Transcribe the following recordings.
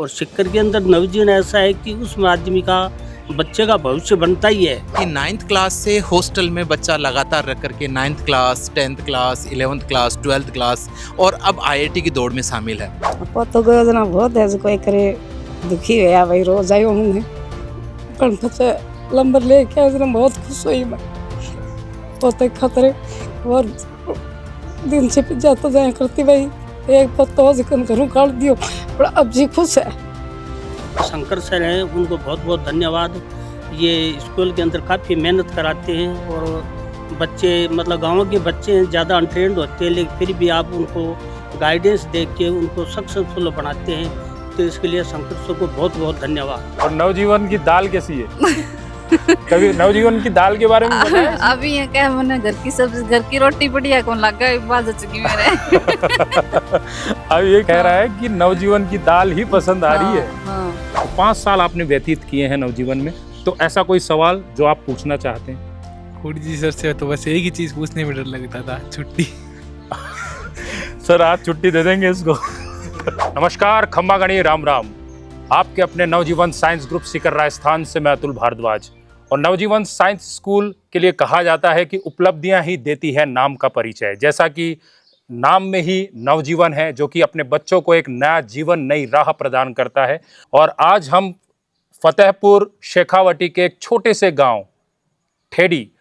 और शिक्षक के अंदर नवजीवन ऐसा है कि उस माध्यमिक का बच्चे का भविष्य बनता ही है। कि 9th क्लास से हॉस्टल में बच्चा लगातार रह करके 9th class, 10th class, 11th class, 12th class और अब आईआईटी की दौड़ में शामिल है। पोतो को योजना बहुत है, कोई करे दुखी है भाई, रोज आयो हमने पण पचे नंबर लेके आज बहुत खुश हुई मैं। पोते खतरे और दिन से जाता जाया करती भाई, एक पोतो जिकन घरों काट दियो पर अब जी खुश है। शंकर सर हैं, उनको बहुत बहुत धन्यवाद। ये स्कूल के अंदर काफ़ी मेहनत कराते हैं और बच्चे मतलब गाँव के बच्चे ज़्यादा अनट्रेंड होते हैं, लेकिन फिर भी आप उनको गाइडेंस दे के उनको सक्सेसफुल बनाते हैं, तो इसके लिए शंकर सर को बहुत बहुत धन्यवाद। और नवजीवन की दाल कैसी है? कभी नवजीवन की दाल के बारे में बताया? अभी ये क्या मैंने घर की सब्जी, घर की रोटी बढ़िया कौन लगा है, बात हो चुकी मेरे। अब ये कह रहा है कि नवजीवन की दाल ही पसंद आ रही है। हाँ। 5 साल आपने व्यतीत किए हैं नवजीवन में, तो ऐसा कोई सवाल जो आप पूछना चाहते हैं? खुड़ी जी सर से तो बस एक ही चीज पूछने में डर लगता था, छुट्टी। सर आज छुट्टी दे देंगे इसको। नमस्कार, खम्बा गणी, राम राम। आपके अपने नवजीवन साइंस ग्रुप सीकर राजस्थान से मैं अतुल भारद्वाज। और नवजीवन साइंस स्कूल के लिए कहा जाता है कि उपलब्धियां ही देती है नाम का परिचय। जैसा कि नाम में ही नवजीवन है, जो कि अपने बच्चों को एक नया जीवन, नई राह प्रदान करता है। और आज हम फतेहपुर शेखावटी के एक छोटे से गांव ठेड़ी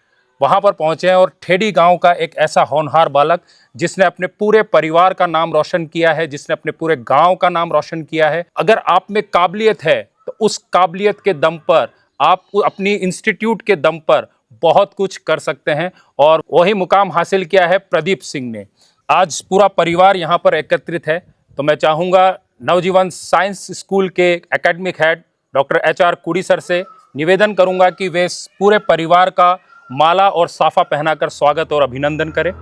वहां पर पहुंचे हैं। और ठेड़ी गांव का एक ऐसा होनहार बालक जिसने अपने पूरे परिवार का नाम रोशन किया है, जिसने अपने पूरे गांव का नाम रोशन किया है। अगर आप में काबिलियत है तो उस काबिलियत के दम पर आप अपनी इंस्टीट्यूट के दम पर बहुत कुछ कर सकते हैं। और वही मुकाम हासिल किया है प्रदीप सिंह ने। आज पूरा परिवार यहाँ पर एकत्रित है, तो मैं चाहूँगा नवजीवन साइंस स्कूल के एकेडमिक हेड डॉक्टर HR कुड़ी सर से निवेदन करूँगा कि वे इस पूरे परिवार का माला और साफा पहनाकर स्वागत और अभिनंदन करें।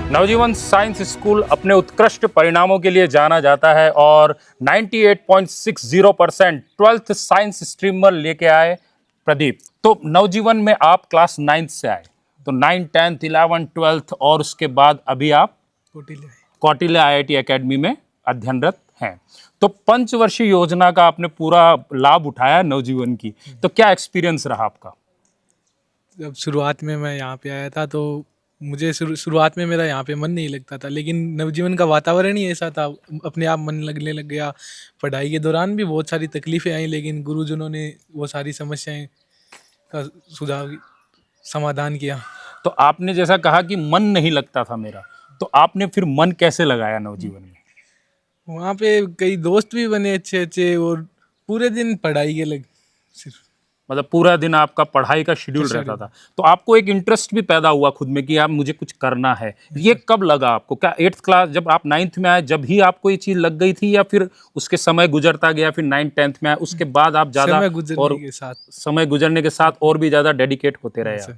नवजीवन साइंस स्कूल अपने उत्कृष्ट परिणामों के लिए जाना जाता है और 98.60% 12th साइंस स्ट्रीम में लेके आए प्रदीप। तो नवजीवन में आप क्लास 9th से आए, तो 9, 10th, 11, 12th और उसके बाद अभी आप कौटिल्य IIT एकेडमी में अध्ययनरत हैं। तो पंचवर्षीय योजना का आपने पूरा लाभ उठाया नवजीवन की, तो क्या एक्सपीरियंस रहा आपका? जब शुरुआत में मैं यहाँ पे आया था तो मुझे शुरुआत में मेरा यहाँ पे मन नहीं लगता था, लेकिन नवजीवन का वातावरण ही ऐसा था, अपने आप मन लगने लग गया। पढ़ाई के दौरान भी बहुत सारी तकलीफ़ें आई, लेकिन गुरुजनों ने वो सारी समस्याएं का समाधान किया। तो आपने जैसा कहा कि मन नहीं लगता था मेरा, तो आपने फिर मन कैसे लगाया नवजीवन में? वहाँ पे कई दोस्त भी बने अच्छे अच्छे, और पूरे दिन पढ़ाई के लग सिर्फ, मतलब पूरा दिन आपका पढ़ाई का शेड्यूल रहता था, तो आपको एक इंटरेस्ट भी पैदा हुआ खुद में कि आप मुझे कुछ करना है। ये कब लगा आपको? क्या 8th क्लास जब आप 9th में आए जब ही आपको ये चीज़ लग गई थी, या फिर उसके समय गुजरता गया, फिर 9, 10th में आए उसके बाद आप ज़्यादा समय गुजरने के साथ और भी ज़्यादा डेडिकेट होते रहे आप?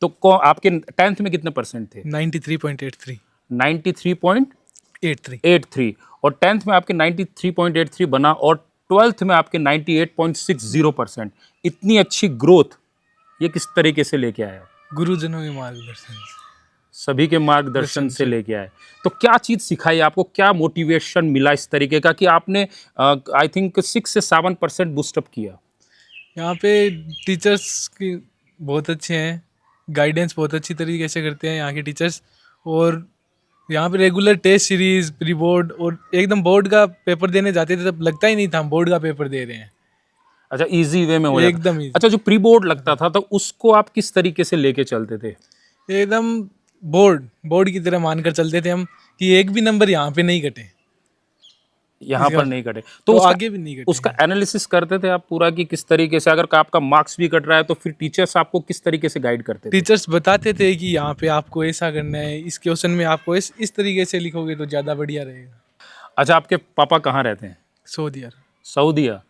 तो आपके 10th में कितने परसेंट थे? 93.83। 93.83 और 10th में आपके 93.83 बना और 12th में आपके 98.60%। इतनी अच्छी ग्रोथ ये किस तरीके से लेके आए? गुरुजनों के मार्गदर्शन, सभी के मार्गदर्शन से लेके आए। तो क्या चीज़ सिखाई आपको, क्या मोटिवेशन मिला इस तरीके का कि आपने आई थिंक 6 से 7% बूस्टअप किया? यहाँ पे टीचर्स की बहुत अच्छे हैं, गाइडेंस बहुत अच्छी तरीके से करते हैं यहाँ के टीचर्स। और यहाँ पे regular test series, pre board, और एकदम बोर्ड का पेपर देने जाते थे तब लगता ही नहीं था हम बोर्ड का पेपर दे रहे हैं। अच्छा, इजी वे में हो जाता? एकदम इजी। अच्छा, जो प्री बोर्ड लगता था तो उसको आप किस तरीके से लेके चलते थे? एकदम बोर्ड की तरह मानकर चलते थे हम कि एक भी नंबर यहाँ पे नहीं कटे, यहाँ पर नहीं कटे तो आगे भी नहीं कटे। उसका एनालिसिस करते थे आप पूरा कि किस तरीके से, अगर आपका मार्क्स भी कट रहा है तो फिर टीचर्स आपको किस तरीके से गाइड करते थे? टीचर्स बताते थे कि यहाँ पे आपको ऐसा करना है, इस क्वेश्चन में आपको इस तरीके से लिखोगे तो ज़्यादा बढ़िया रहेगा। अच्छा, आपके पापा कहाँ रहते हैं? सऊदी अरब। सऊदी अरब।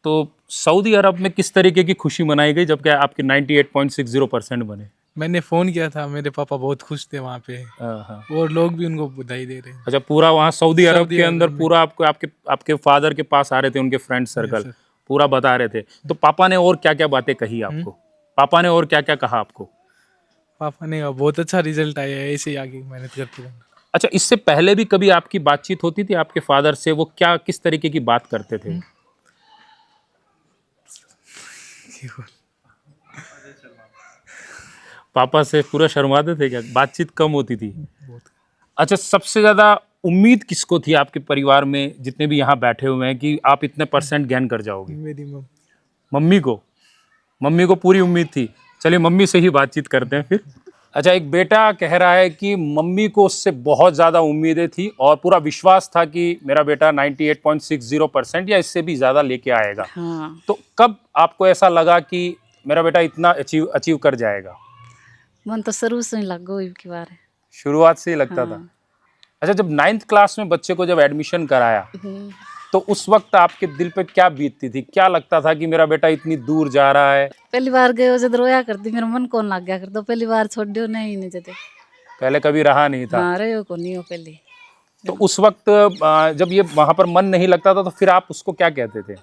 तो सऊदी अरब में किस तरीके की खुशी मनाई गई जबकि आपके 98.60% बने? मैंने फ़ोन किया था, मेरे पापा बहुत खुश थे वहाँ पे हाँ। और लोग भी उनको बधाई दे रहे हैं। अच्छा, पूरा वहाँ सऊदी अरब सऊदी के अरब अंदर में। पूरा आपको आपके आपके फादर के पास आ रहे थे, उनके फ्रेंड सर्कल सर। पूरा बता रहे थे। तो पापा ने और क्या क्या बातें कही आपको? पापा ने और क्या क्या कहा आपको? पापा ने कहा बहुत अच्छा रिजल्ट आया है, ऐसे ही आगे मेहनत करते रहना। अच्छा, इससे पहले भी कभी आपकी बातचीत होती थी आपके फादर से? वो क्या किस तरीके की बात करते थे? पापा से पूरा शर्माते थे क्या? बातचीत कम होती थी? अच्छा, सबसे ज्यादा उम्मीद किसको थी आपके परिवार में, जितने भी यहाँ बैठे हुए हैं, कि आप इतने परसेंट गेन कर जाओगे? मेरी मम्मी। मम्मी को? मम्मी को पूरी उम्मीद थी। चलिए मम्मी से ही बातचीत करते हैं फिर। अच्छा, एक बेटा कह रहा है कि मम्मी को उससे बहुत ज़्यादा उम्मीदें थी और पूरा विश्वास था कि मेरा बेटा 98.60% या इससे भी ज़्यादा लेके आएगा। हाँ, तो कब आपको ऐसा लगा कि मेरा बेटा इतना अचीव अचीव कर जाएगा? मन तो शुरू से ही लग गई की बार है। शुरुआत से ही लगता था। हाँ। अच्छा, जब 9th क्लास में बच्चे को जब एडमिशन कराया, तो उस वक्त आपके दिल पे क्या बीतती थी? क्या लगता था कि मेरा बेटा इतनी दूर जा रहा है? पहली बार गए हो जब रोया करती, मेरा मन कौन लग गया कर दो, पहली बार छोड़ दियो नहीं नहीं जते। पहले कभी रहा नहीं था। हाँ, रहे हो को नहीं हो पहले। तो उस वक्त जब ये वहां पर मन नहीं लगता था, तो फिर आप उसको क्या कहते थे?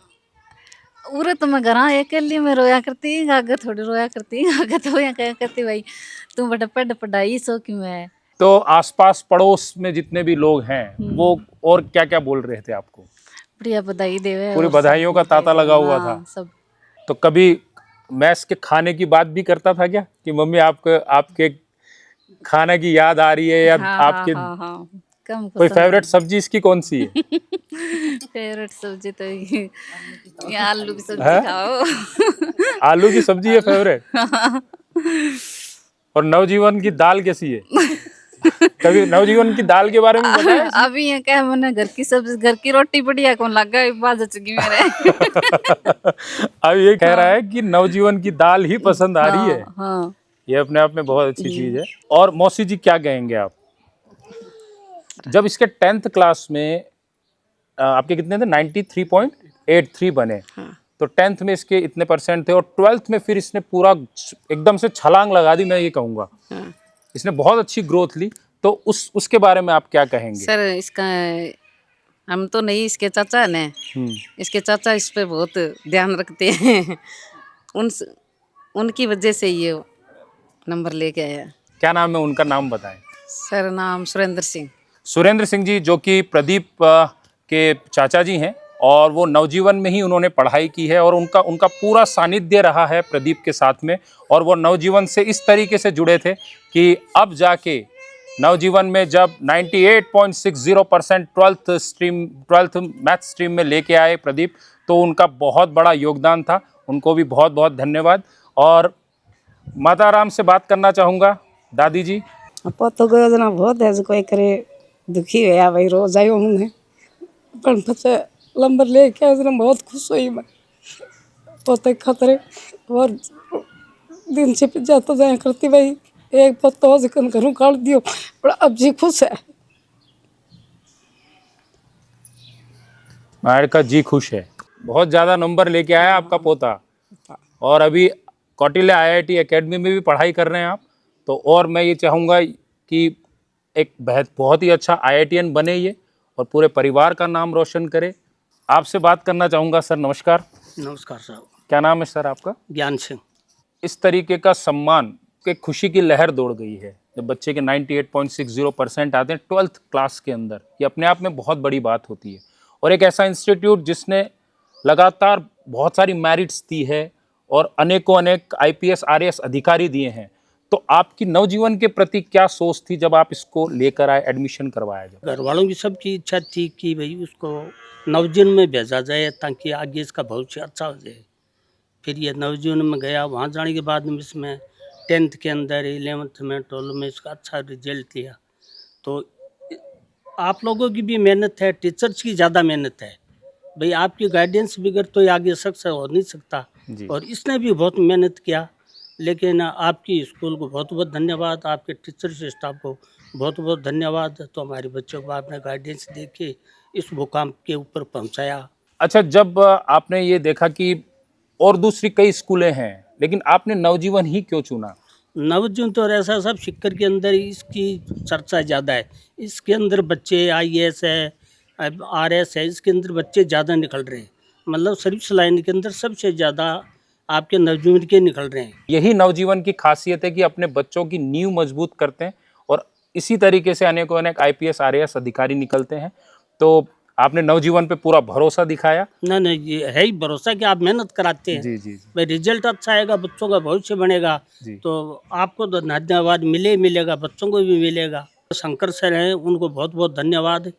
उरे तो मैं घर अकेली में रोया करती, आगे थोड़ी रोया करती, आगे तो यहाँ क्या करती भाई तू बेटा पढ़ाई सो क्यों है। तो आसपास पड़ोस में जितने भी लोग हैं, वो और क्या क्या बोल रहे थे आपको? बढ़िया बधाई देवे। पूरी और बधाइयों का तांता लगा हुआ था। हाँ, सब। तो कभी मैस के खाने की बात भी करता था क्या, कि मम्मी आपको आपके खाने की याद आ रही है, या हाँ, आपके हाँ, हाँ, कम कोई फेवरेट सब्जी इसकी कौन सी है? फेवरेट सब्जी तो ये आलू की सब्जी हैं? खाओ। आलू की सब्जी है फेवरेट? और नवजीवन की दाल कैसी है? कभी नवजीवन की दाल के बारे में बताया? अभी ये क्या मैंने घर की सब्जी, घर की रोटी बढ़िया कौन लग गई बाज चुकी मेरे। अब ये कह रहा है कि नवजीवन की दाल ही पसंद आ रही है। हाँ, हाँ। ये अपने आप में बहुत अच्छी चीज है। और मौसी जी क्या कहेंगे आप? जब इसके 10th क्लास में आपके कितने थे? 93.83 बने। तो 10th में इसके इतने परसेंट थे, और 12th में फिर इसने पूरा एकदम से छलांग लगा दी, मैं ये कहूँगा। इसने बहुत अच्छी ग्रोथ ली। तो उसके बारे में आप क्या कहेंगे? सर इसका हम तो नहीं, इसके चाचा ने, इसके चाचा इस पे बहुत ध्यान रखते हैं। उनकी वजह से ये नंबर लेके आया। क्या नाम है उनका? नाम बताएं। सर नाम सुरेंद्र सिंह। सुरेंद्र सिंह जी, जो कि प्रदीप के चाचा जी हैं, और वो नवजीवन में ही उन्होंने पढ़ाई की है, और उनका पूरा सानिध्य रहा है प्रदीप के साथ में। और वो नवजीवन से इस तरीके से जुड़े थे कि अब जाके नवजीवन में जब 98.60% 12th मैथ स्ट्रीम में लेके आए प्रदीप, तो उनका बहुत बड़ा योगदान था। उनको भी बहुत बहुत धन्यवाद। और माता राम से बात करना चाहूँगा। दादी जी, पोतो को योजना बहुत है, कोई करे दुखी हुआ भाई रोज आयो हमने पण पचे नंबर लेके आया, बहुत खुश हुई मैं। पोते खतरे और दिन से जाता जाया करती भाई, एक पोतो जिकन घरों काट दियो, पर अब जी खुश है। मायर का जी खुश है। बहुत ज़्यादा नंबर लेके आया आपका पोता, और अभी कौटिल्य IIT एकेडमी में भी पढ़ाई कर रहे हैं आप। तो और मैं ये चाहूँगा कि एक बहुत ही अच्छा IITian बने ये, और पूरे परिवार का नाम रोशन करे। आपसे बात करना चाहूँगा। सर नमस्कार। नमस्कार साहब। क्या नाम है सर आपका? ज्ञान सिंह। इस तरीके का सम्मान के खुशी की लहर दौड़ गई है जब बच्चे के 98.60% आते हैं 12th क्लास के अंदर। ये अपने आप में बहुत बड़ी बात होती है। और एक ऐसा इंस्टीट्यूट जिसने लगातार बहुत सारी मेरिट्स दी है और अनेकों अनेक IPS RAS अधिकारी दिए हैं। तो आपकी नवजीवन के प्रति क्या सोच थी जब आप इसको लेकर आए, एडमिशन करवाया? जब घर वालों की सबकी इच्छा थी कि भाई उसको नवजीवन में भेजा जाए ताकि आगे इसका भविष्य अच्छा हो जाए। फिर ये नवजीवन में गया, वहाँ जाने के बाद में इसमें 10th के अंदर 11th में 12th में इसका अच्छा रिजल्ट लिया। तो आप लोगों की भी मेहनत है, टीचर्स की ज़्यादा मेहनत है भाई। आपकी गाइडेंस बगैर तो आगे सक्सेस हो नहीं सकता। जी। और इसने भी बहुत मेहनत किया। लेकिन आपकी स्कूल को बहुत बहुत धन्यवाद, आपके टीचर्स स्टाफ को बहुत बहुत धन्यवाद। तो हमारे बच्चों को आपने गाइडेंस दे के इस मुकाम के ऊपर पहुंचाया। अच्छा, जब आपने ये देखा कि और दूसरी कई स्कूलें हैं, लेकिन आपने नवजीवन ही क्यों चुना? नवजीवन तो ऐसा सब शिक्षक के अंदर इसकी चर्चा ज़्यादा है। इसके अंदर बच्चे आईएएस है, आरएस है, इसके अंदर बच्चे ज़्यादा निकल रहे हैं। मतलब सर्विस लाइन के अंदर सबसे ज़्यादा आपके नवजीवन के निकल रहे हैं। यही नवजीवन की खासियत है कि अपने बच्चों की नींव मजबूत करते हैं और इसी तरीके से अनेकों अनेक आईपीएस आरएएस अधिकारी निकलते हैं। तो आपने नवजीवन पे पूरा भरोसा दिखाया। ना ये है ही भरोसा कि आप मेहनत कराते हैं। जी जी जी भाई रिजल्ट अच्छा आएगा, बच्चों का भविष्य बनेगा, जी। तो आपको तो धन्यवाद मिलेगा, बच्चों को भी मिलेगा। शंकर सर हैं, उनको बहुत बहुत धन्यवाद।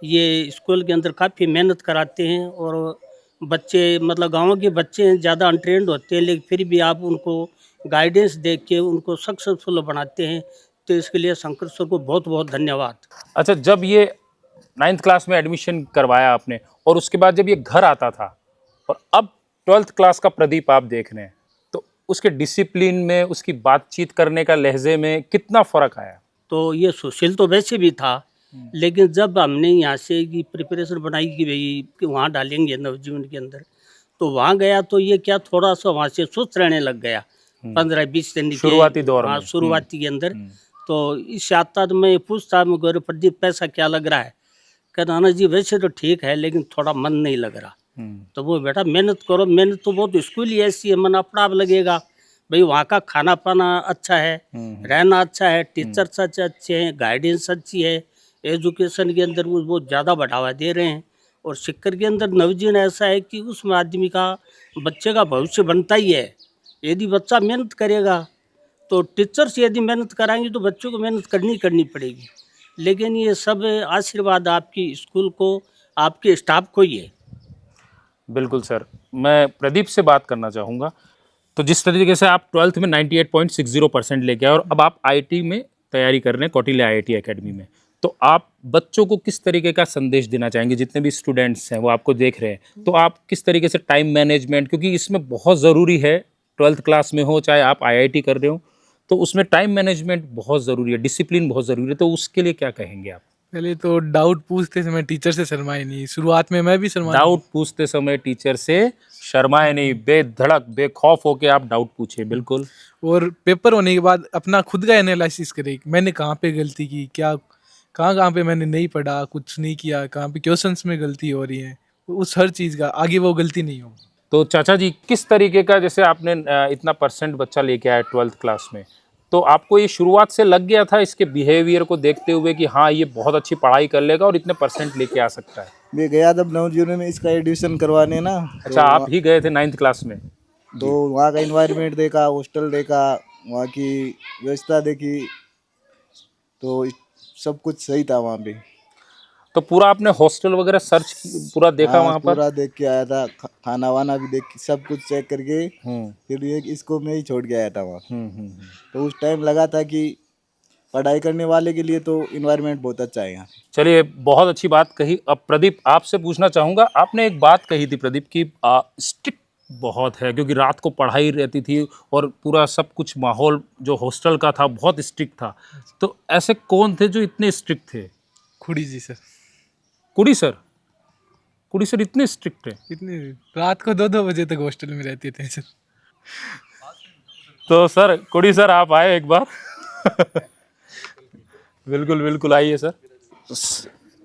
ये स्कूल के अंदर काफ़ी मेहनत कराते हैं और बच्चे मतलब गाँव के बच्चे ज़्यादा अनट्रेंड होते हैं, लेकिन फिर भी आप उनको गाइडेंस दे के उनको सक्सेसफुल बनाते हैं, तो इसके लिए शंकर सर को बहुत बहुत धन्यवाद। अच्छा, जब ये 9th क्लास में एडमिशन करवाया आपने और उसके बाद जब ये घर आता था और अब 12th क्लास का प्रदीप आप देख रहे हैं, तो उसके डिसिप्लिन में, उसकी बातचीत करने का लहजे में कितना फ़र्क आया? तो ये सुशील तो वैसे भी था, लेकिन जब हमने यहाँ से की प्रिपरेशन बनाई कि भाई कि वहाँ डालेंगे नवजीवन के अंदर, तो वहाँ गया तो ये क्या थोड़ा सा वहाँ से सुस्त रहने लग गया 15-20 दिन के शुरुआती दौर हाँ, में। शुरुआती के अंदर। तो इस आता तो मैं पूछता, मैं गौरव प्रदीप पैसा क्या लग रहा है? कहता नाना जी वैसे तो ठीक है, लेकिन थोड़ा मन नहीं लग रहा। तो वो बेटा मेहनत करो, मेहनत तो बहुत स्कूल ही ऐसी है, मन अपना आप लगेगा। भाई वहाँ का खाना पाना अच्छा है, रहना अच्छा है, टीचर्स अच्छे हैं, गाइडेंस अच्छी है, एजुकेशन के अंदर वो बहुत ज़्यादा बढ़ावा दे रहे हैं। और शिक्षक के अंदर नवजीवन ऐसा है कि उसमें आदमी का बच्चे का भविष्य बनता ही है। यदि बच्चा मेहनत करेगा तो टीचर्स यदि मेहनत कराएंगे तो बच्चों को मेहनत करनी पड़ेगी। लेकिन ये सब आशीर्वाद आपकी स्कूल को, आपके स्टाफ को ही है। बिल्कुल सर, मैं प्रदीप से बात करना चाहूँगा। तो जिस तरीके से आप 12th में 98.60% लेके आए और अब आप आईआईटी में तैयारी कर रहे हैं कौटिल्य आईआईटी एकेडमी में, तो आप बच्चों को किस तरीके का संदेश देना चाहेंगे? जितने भी स्टूडेंट्स हैं वो आपको देख रहे हैं, तो आप किस तरीके से टाइम मैनेजमेंट, क्योंकि इसमें बहुत ज़रूरी है, 12th क्लास में हो चाहे आप आईआईटी कर रहे हो, तो उसमें टाइम मैनेजमेंट बहुत ज़रूरी है, डिसिप्लिन बहुत ज़रूरी है, तो उसके लिए क्या कहेंगे आप? पहले तो डाउट पूछते समय टीचर से शर्माए नहीं, शुरुआत में मैं भी शर्मा डाउट पूछते समय टीचर से शर्माए नहीं, बेधड़क बेखौफ होके आप डाउट पूछे। बिल्कुल। और पेपर होने के बाद अपना खुद का एनालिसिस करे कि मैंने कहाँ पे गलती की, क्या कहाँ पे मैंने नहीं पढ़ा, कुछ नहीं किया, कहाँ पे क्वेश्चंस में गलती हो रही है, उस हर चीज़ का आगे वो गलती नहीं हो। तो चाचा जी, किस तरीके का, जैसे आपने इतना परसेंट बच्चा लेके आया 12th क्लास में, तो आपको ये शुरुआत से लग गया था इसके बिहेवियर को देखते हुए कि हाँ ये बहुत अच्छी पढ़ाई कर लेगा और इतने परसेंट लेके आ सकता है? मैं गया तब नवजीवन में इसका एडमिशन करवाने ना। अच्छा, आप ही गए थे 9th क्लास में? तो वहाँ का इन्वायरमेंट देखा, हॉस्टल देखा, वहाँ की व्यवस्था देखी, तो सब कुछ सही था वहाँ पे। तो पूरा आपने हॉस्टल वगैरह सर्च पूरा देखा? हाँ, वहाँ पर पूरा देख के आया था, खाना वाना भी देख सब कुछ चेक करके फिर ये इसको मैं ही छोड़ के आया था वहाँ। तो उस टाइम लगा था कि पढ़ाई करने वाले के लिए तो इन्वायरमेंट बहुत अच्छा है यहाँ। चलिए, बहुत अच्छी बात कही। अब प्रदीप आपसे पूछना चाहूँगा, आपने एक बात कही थी प्रदीप की स्ट्रिक्ट बहुत है, क्योंकि रात को पढ़ाई रहती थी और पूरा सब कुछ माहौल जो हॉस्टल का था बहुत स्ट्रिक्ट था, तो ऐसे कौन थे जो इतने स्ट्रिक्ट थे? खुड़ी जी सर, कुड़ी सर? कुड़ी सर इतने स्ट्रिक्ट है? इतनी रात को 2-2 बजे तक हॉस्टल में रहते थे सर। तो सर, कुड़ी सर आप आए एक बार। बिल्कुल बिल्कुल, आइए सर।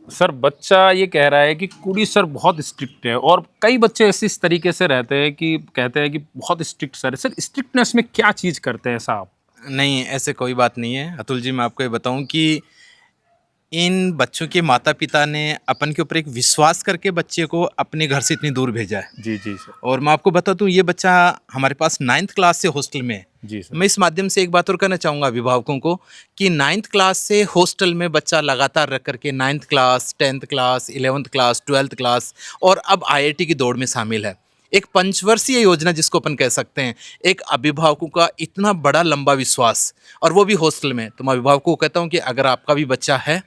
सर, बच्चा ये कह रहा है कि कुड़ी सर बहुत स्ट्रिक्ट है और कई बच्चे ऐसे इस तरीके से रहते हैं कि कहते हैं कि बहुत स्ट्रिक्ट सर है। सर, स्ट्रिक्टनेस में क्या चीज़ करते हैं ऐसा आप? नहीं, ऐसे कोई बात नहीं है अतुल जी। मैं आपको ये बताऊं कि इन बच्चों के माता पिता ने अपन के ऊपर एक विश्वास करके बच्चे को अपने घर से इतनी दूर भेजा है। जी जी सर। और मैं आपको बता दूं, ये बच्चा हमारे पास 9th क्लास से हॉस्टल में है। जी सर। मैं इस माध्यम से एक बात और कहना चाहूँगा अभिभावकों को कि 9th क्लास से हॉस्टल में बच्चा लगातार रख करके 9th class, 10th class, 11th class, 12th class और अब आईआईटी की दौड़ में शामिल है। एक पंचवर्षीय योजना जिसको अपन कह सकते हैं, एक अभिभावकों का इतना बड़ा लंबा विश्वास, और वो भी हॉस्टल में। तो मैं अभिभावकों को कहता हूँ कि अगर आपका भी बच्चा है,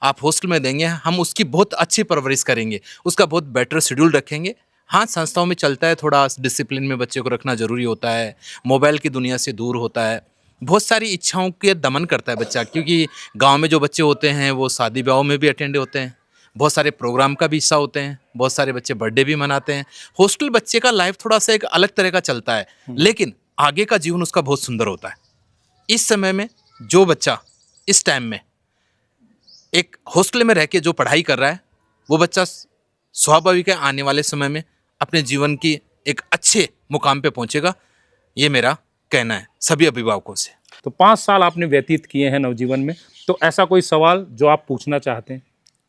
आप हॉस्टल में देंगे, हम उसकी बहुत अच्छी परवरिश करेंगे, उसका बहुत बेटर शेड्यूल रखेंगे। हाँ, संस्थाओं में चलता है, थोड़ा डिसिप्लिन में बच्चे को रखना ज़रूरी होता है, मोबाइल की दुनिया से दूर होता है, बहुत सारी इच्छाओं के दमन करता है बच्चा, क्योंकि गांव में जो बच्चे होते हैं वो शादी ब्याह में भी अटेंड होते हैं, बहुत सारे प्रोग्राम का भी हिस्सा होते हैं, बहुत सारे बच्चे बर्थडे भी मनाते हैं। हॉस्टल बच्चे का लाइफ थोड़ा सा एक अलग तरह का चलता है, लेकिन आगे का जीवन उसका बहुत सुंदर होता है। इस समय में जो बच्चा इस टाइम में एक हॉस्टल में रह के जो पढ़ाई कर रहा है, वो बच्चा स्वाभाविक है आने वाले समय में अपने जीवन की एक अच्छे मुकाम पे पहुंचेगा। ये मेरा कहना है सभी अभिभावकों से। तो 5 साल आपने व्यतीत किए हैं नवजीवन में, तो ऐसा कोई सवाल जो आप पूछना चाहते हैं?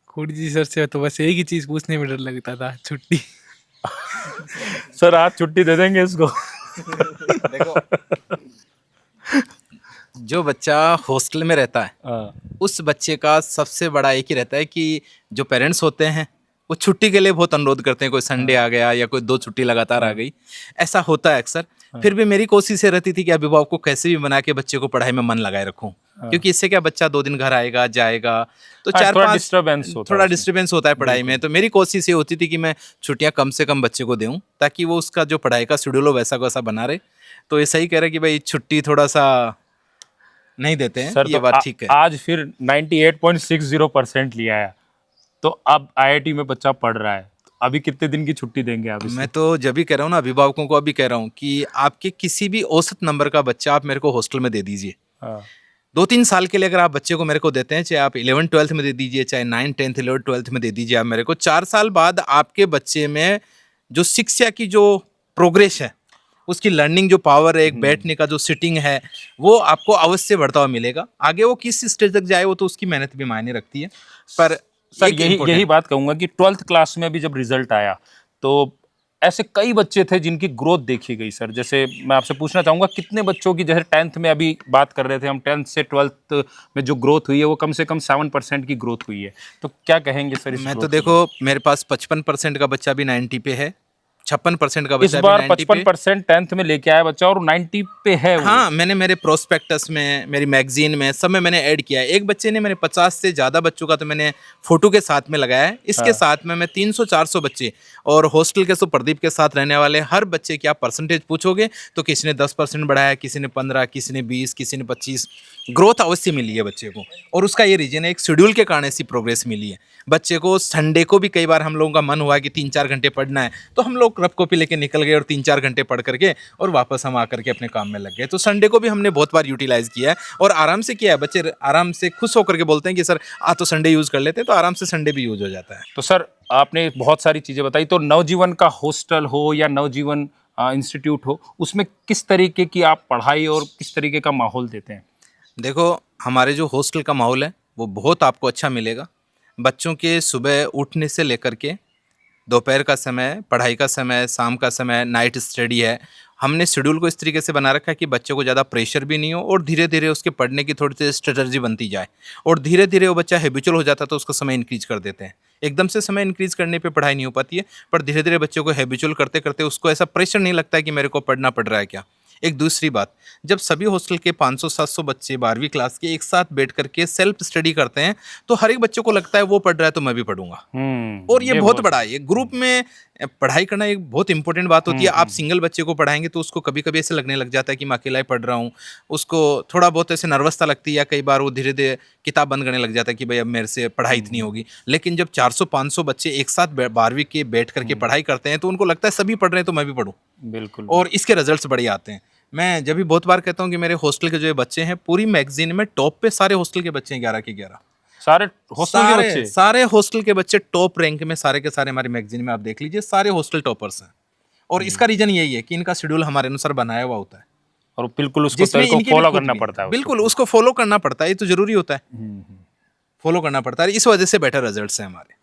खुड़ी जी सर से तो बस एक ही चीज़ पूछने में डर लगता था, छुट्टी। सर आज छुट्टी दे देंगे इसको। देखो, जो बच्चा हॉस्टल में रहता है उस बच्चे का सबसे बड़ा एक ही रहता है कि जो पेरेंट्स होते हैं वो छुट्टी के लिए बहुत अनुरोध करते हैं। कोई संडे आ गया या कोई 2 छुट्टी लगातार आ गई, ऐसा होता है अक्सर। फिर भी मेरी कोशिश ये रहती थी कि अभिभावक को कैसे भी बना के बच्चे को पढ़ाई में मन लगाए रखूं, क्योंकि इससे क्या बच्चा 2 दिन घर आएगा जाएगा तो 4-5 थोड़ा डिस्टर्बेंस होता है पढ़ाई में। तो मेरी कोशिश ये होती थी कि मैं छुट्टियां कम से कम बच्चे को दूं ताकि वो उसका जो पढ़ाई का शेड्यूल हो वैसा वैसा बना रहे। तो ये सही कह रहे कि भाई छुट्टी थोड़ा सा नहीं देते हैं सर, ये तो बात ठीक है। आज फिर 98.60% लिया है, तो अब आईआईटी में बच्चा पढ़ रहा है, तो अभी कितने दिन की छुट्टी देंगे आप इसे? मैं तो जब भी कह रहा हूँ ना अभिभावकों को, अभी कह रहा हूँ कि आपके किसी भी औसत नंबर का बच्चा आप मेरे को हॉस्टल में दे दीजिए। 2-3 साल के लिए अगर आप बच्चे को मेरे को देते हैं, चाहे आप 11th-12th में दे दीजिए, चाहे 9th 10th 11th 12th में दे दीजिए आप मेरे को, 4 साल बाद आपके बच्चे में जो शिक्षा की जो प्रोग्रेस है, उसकी लर्निंग जो पावर है, एक बैठने का जो सिटिंग है, वो आपको अवश्य बढ़ता हुआ मिलेगा। आगे वो किस स्टेज तक जाए वो तो उसकी मेहनत भी मायने रखती है। पर सर एक यही बात कहूंगा कि 12th क्लास में भी जब रिजल्ट आया तो ऐसे कई बच्चे थे जिनकी ग्रोथ देखी गई। सर जैसे मैं आपसे पूछना चाहूंगा कितने बच्चों की, जैसे 10th में अभी बात कर रहे थे हम, 10th से 12th में जो ग्रोथ हुई है वो कम से कम 7% की ग्रोथ हुई है, तो क्या कहेंगे सर इस मैं तो growth के देखो मेरे पास 55% का बच्चा भी 90 पे है, 56% का लिए? इस बच्चा भी बार 90 पे। 55% 10th में लेके आया बच्चा और 90 पे है वो। हाँ, मैंने मेरे प्रोस्पेक्टस में, मेरी मैगजीन में, सब में मैंने ऐड किया है। एक बच्चे ने, मैंने 50 से ज़्यादा बच्चों का तो मैंने फोटो के साथ में लगाया है। इसके साथ में मैं 300-400 बच्चे और हॉस्टल के सो प्रदीप के साथ रहने वाले हर बच्चे की आप परसेंटेज पूछोगे तो किसी ने 10% बढ़ाया, किसी ने 15, किसी ने 20, किसी ने 25। ग्रोथ अवश्य मिली है बच्चे को, और उसका ये रीजन है एक शेड्यूल के कारण ऐसी प्रोग्रेस मिली है। बच्चे को संडे को भी कई बार हम लोगों का मन हुआ कि 3-4 घंटे पढ़ना है, तो हम लोग रफ कॉपी लेके निकल गए और 3-4 घंटे पढ़ करके और वापस हम आकर के अपने काम में लग गए। तो संडे को भी हमने बहुत बार यूटिलाइज किया है और आराम से किया है। बच्चे आराम से खुश होकर के बोलते हैं कि सर आज तो संडे यूज़ कर लेते हैं, तो आराम से संडे भी यूज हो जाता है। तो सर आपने बहुत सारी चीज़ें बताई, तो नवजीवन का हॉस्टल हो या नवजीवन इंस्टीट्यूट हो, उसमें किस तरीके की आप पढ़ाई और किस तरीके का माहौल देते हैं? देखो, हमारे जो हॉस्टल का माहौल है वो बहुत आपको अच्छा मिलेगा। बच्चों के सुबह उठने से लेकर के दोपहर का समय, पढ़ाई का समय, शाम का समय, नाइट स्टडी है। हमने शेड्यूल को इस तरीके से बना रखा है कि बच्चे को ज़्यादा प्रेशर भी नहीं हो और धीरे धीरे उसके पढ़ने की थोड़ी सी स्ट्रेटजी बनती जाए, और धीरे धीरे वो बच्चा हैबिचुअल हो जाता है तो उसका समय इंक्रीज कर देते हैं। एकदम से समय इंक्रीज करने पे पढ़ाई नहीं हो पाती है, पर धीरे धीरे बच्चों को हैबिचुअल करते करते उसको ऐसा प्रेशर नहीं लगता है कि मेरे को पढ़ना पड़ रहा है क्या। एक दूसरी बात, जब सभी हॉस्टल के 500-700 बच्चे 12वीं क्लास के एक साथ बैठ करके सेल्फ स्टडी करते हैं तो हर एक बच्चे को लगता है वो पढ़ रहा है तो मैं भी पढ़ूंगा। और ये बहुत बड़ा है। ये ग्रुप में पढ़ाई करना एक बहुत इंपॉर्टेंट बात होती है। आप सिंगल बच्चे को पढ़ाएंगे तो उसको कभी कभी ऐसे लगने लग जाता है कि मैं अकेला ही पढ़ रहा हूँ, उसको थोड़ा बहुत ऐसे नर्वसता लगती है, या कई बार वो धीरे धीरे किताब बंद करने लग जाता है कि भाई अब मेरे से पढ़ाई इतनी होगी। लेकिन जब 400-500 बच्चे एक साथ 12वीं के बैठ करके पढ़ाई करते हैं तो उनको लगता है सभी पढ़ रहे हैं तो मैं भी पढ़ूँ, बिल्कुल, और इसके रिजल्ट्स बढ़िया आते हैं। मैं जब भी बहुत बार कहता हूँ कि मेरे हॉस्टल के जो बच्चे हैं पूरी मैगजीन में टॉप पे सारे हॉस्टल के बच्चे हैं, 11 के 11 सारे हॉस्टल के बच्चे, सारे हॉस्टल के बच्चे टॉप रैंक में, सारे के सारे हमारी मैगजीन में आप देख लीजिए, सारे हॉस्टल टॉपर्स हैं। और इसका रीजन यही है कि इनका शेड्यूल हमारे अनुसार बनाया हुआ होता है और बिल्कुल उसको जिसमें को इनकी फॉलो भी खुद करना की- पड़ता है। बिल्कुल उसको फॉलो करना पड़ता है, ये तो जरूरी होता है, फॉलो करना पड़ता है। इस वजह से बेटर रिजल्ट्स हैं हमारे।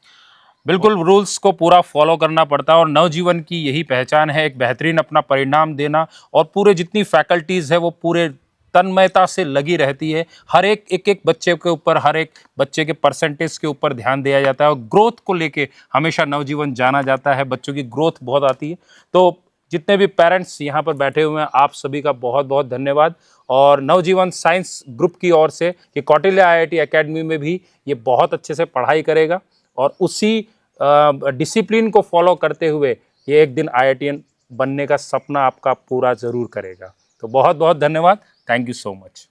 बिल्कुल रूल्स को पूरा फॉलो करना पड़ता है और नवजीवन की यही पहचान है, एक बेहतरीन अपना परिणाम देना, और पूरे जितनी फैकल्टीज़ है वो पूरे तन्मयता से लगी रहती है। हर एक बच्चे के ऊपर, हर एक बच्चे के परसेंटेज के ऊपर ध्यान दिया जाता है और ग्रोथ को लेके हमेशा नवजीवन जाना जाता है। बच्चों की ग्रोथ बहुत आती है। तो जितने भी पेरेंट्स यहाँ पर बैठे हुए हैं आप सभी का बहुत बहुत धन्यवाद। और नवजीवन साइंस ग्रुप की ओर से कि कौटिल्य IIT एकेडमी में भी ये बहुत अच्छे से पढ़ाई करेगा और उसी डिसिप्लिन को फॉलो करते हुए ये एक दिन IITian बनने का सपना आपका पूरा ज़रूर करेगा। तो बहुत बहुत धन्यवाद। Thank you so much.